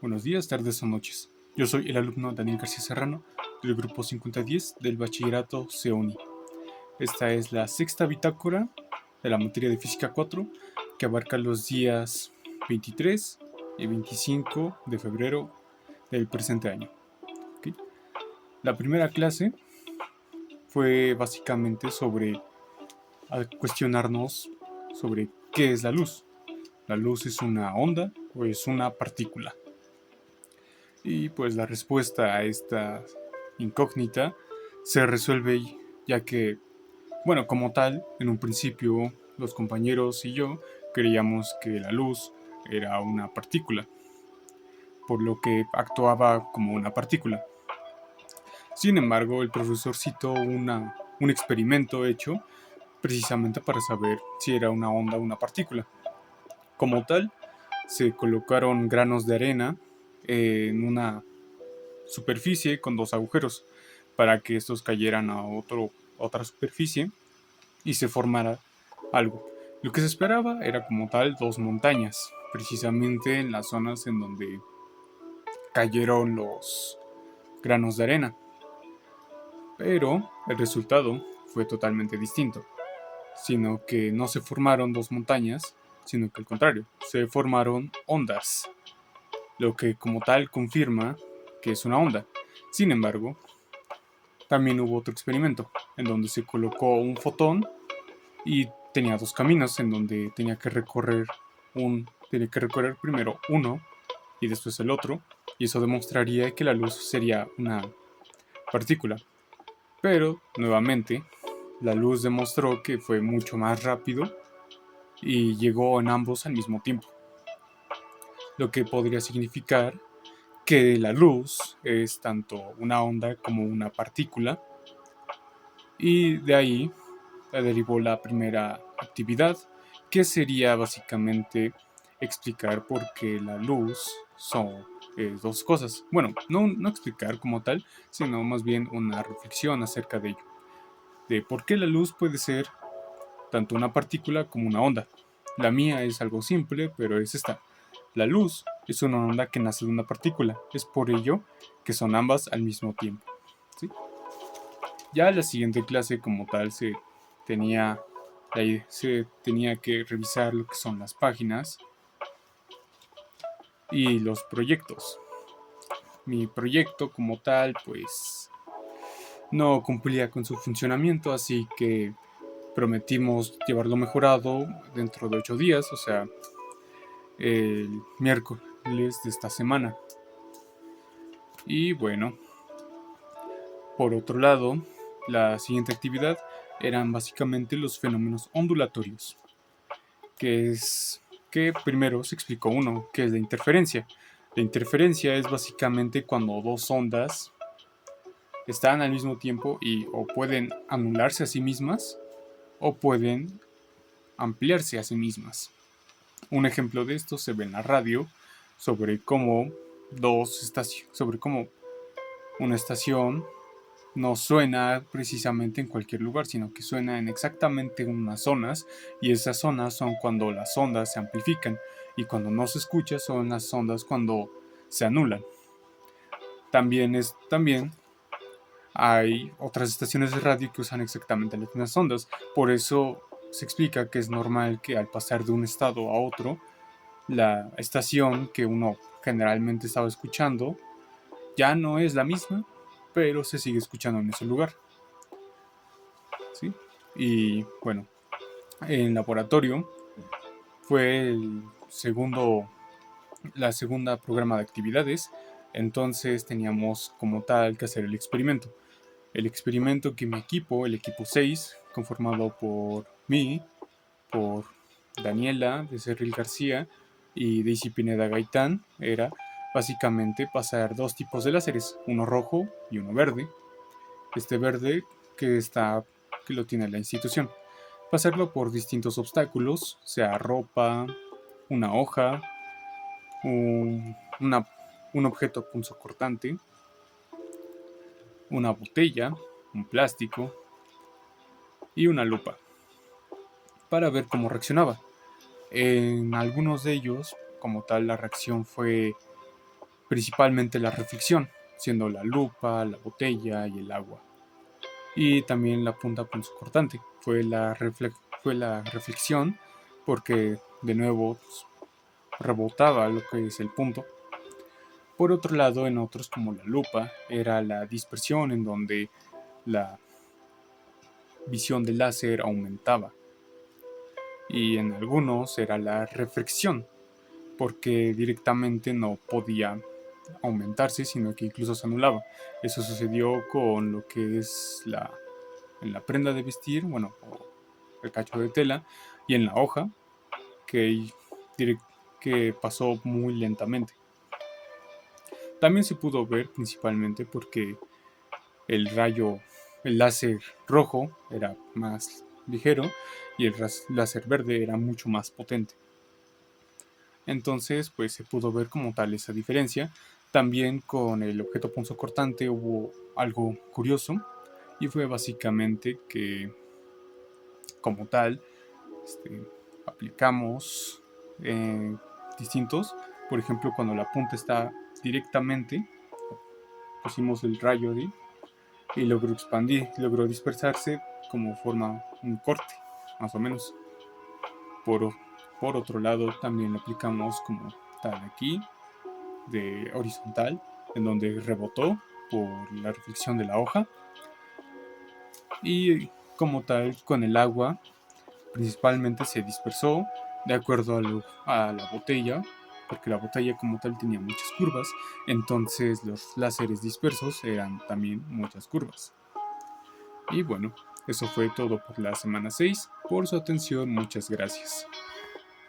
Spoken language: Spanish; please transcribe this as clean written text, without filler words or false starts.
Buenos días, tardes o noches. Yo soy el alumno Daniel García Serrano del grupo 5010 del bachillerato CEUNI. Esta es la sexta bitácora de la materia de Física 4 que abarca los días 23 y 25 de febrero del presente año. ¿Okay? La primera clase fue básicamente sobre cuestionarnos sobre qué es la luz. ¿La luz es una onda o es una partícula? Y pues la respuesta a esta incógnita se resuelve ya que, bueno, como tal, en un principio los compañeros y yo creíamos que la luz era una partícula, por lo que actuaba como una partícula. Sin embargo, el profesor citó un experimento hecho precisamente para saber si era una onda o una partícula. Como tal, se colocaron granos de arena en una superficie con dos agujeros para que estos cayeran a otra superficie y se formara algo. Lo que se esperaba era como tal dos montañas, precisamente en las zonas en donde cayeron los granos de arena. Pero el resultado fue totalmente distinto, sino que no se formaron dos montañas, sino que al contrario, se formaron ondas, lo que como tal confirma que es una onda. Sin embargo, también hubo otro experimento en donde se colocó un fotón y tenía dos caminos en donde tenía que recorrer primero uno y después el otro, y eso demostraría que la luz sería una partícula. Pero nuevamente la luz demostró que fue mucho más rápido y llegó en ambos al mismo tiempo, lo que podría significar que la luz es tanto una onda como una partícula, y de ahí derivó la primera actividad, que sería básicamente explicar por qué la luz son dos cosas. Bueno, no explicar como tal, sino más bien una reflexión acerca de ello, de por qué la luz puede ser tanto una partícula como una onda. La mía es algo simple, pero es esta. La luz es una onda que nace de una partícula, es por ello que son ambas al mismo tiempo. ¿Sí? Ya la siguiente clase como tal tenía, se tenía que revisar lo que son las páginas y los proyectos. Mi proyecto como tal pues no cumplía con su funcionamiento, así que prometimos llevarlo mejorado dentro de 8 días, o sea, el miércoles de esta semana. Y bueno, por otro lado, la siguiente actividad eran básicamente los fenómenos ondulatorios, que es que primero se explicó uno, que es la interferencia. La interferencia es básicamente cuando dos ondas están al mismo tiempo y o pueden anularse a sí mismas o pueden ampliarse a sí mismas. Un ejemplo de esto se ve en la radio sobre cómo sobre cómo una estación no suena precisamente en cualquier lugar, sino que suena en exactamente unas zonas, y esas zonas son cuando las ondas se amplifican, y cuando no se escucha son las ondas cuando se anulan. También hay otras estaciones de radio que usan exactamente las mismas ondas, por eso se explica que es normal que al pasar de un estado a otro, la estación que uno generalmente estaba escuchando ya no es la misma, pero se sigue escuchando en ese lugar. ¿Sí? Y bueno, en laboratorio fue la segunda programa de actividades, entonces teníamos como tal que hacer el experimento. El experimento que mi equipo, el equipo 6, conformado por mí, por Daniela de Cerril García y Daisy Pineda Gaitán, era básicamente pasar dos tipos de láseres, uno rojo y uno verde. Este verde que lo tiene la institución. Pasarlo por distintos obstáculos, sea ropa, una hoja, un, una- un objeto punzocortante, una botella, un plástico y una lupa, para ver cómo reaccionaba. En algunos de ellos, como tal, la reacción fue principalmente la reflexión, siendo la lupa, la botella y el agua. Y también la punta punzocortante fue la reflexión porque de nuevo pues, rebotaba lo que es el punto. Por otro lado, en otros como la lupa, era la dispersión en donde la visión del láser aumentaba. Y en algunos era la refracción, porque directamente no podía aumentarse, sino que incluso se anulaba. Eso sucedió con lo que es en la prenda de vestir, bueno, el cacho de tela, y en la hoja, que, que pasó muy lentamente. También se pudo ver principalmente porque el láser rojo era más ligero y el láser verde era mucho más potente. Entonces, pues se pudo ver como tal esa diferencia. También con el objeto punzocortante hubo algo curioso y fue básicamente que como tal aplicamos distintos. Por ejemplo, cuando la punta está directamente, pusimos el rayo ahí y logró expandir, logró dispersarse como forma un corte, más o menos. Por, por otro lado, también lo aplicamos como tal aquí, de horizontal, en donde rebotó por la reflexión de la hoja. Y como tal, con el agua, principalmente se dispersó de acuerdo a la botella, porque la botella como tal tenía muchas curvas, entonces los láseres dispersos eran también muchas curvas. Y bueno, eso fue todo por la semana 6. Por su atención, muchas gracias.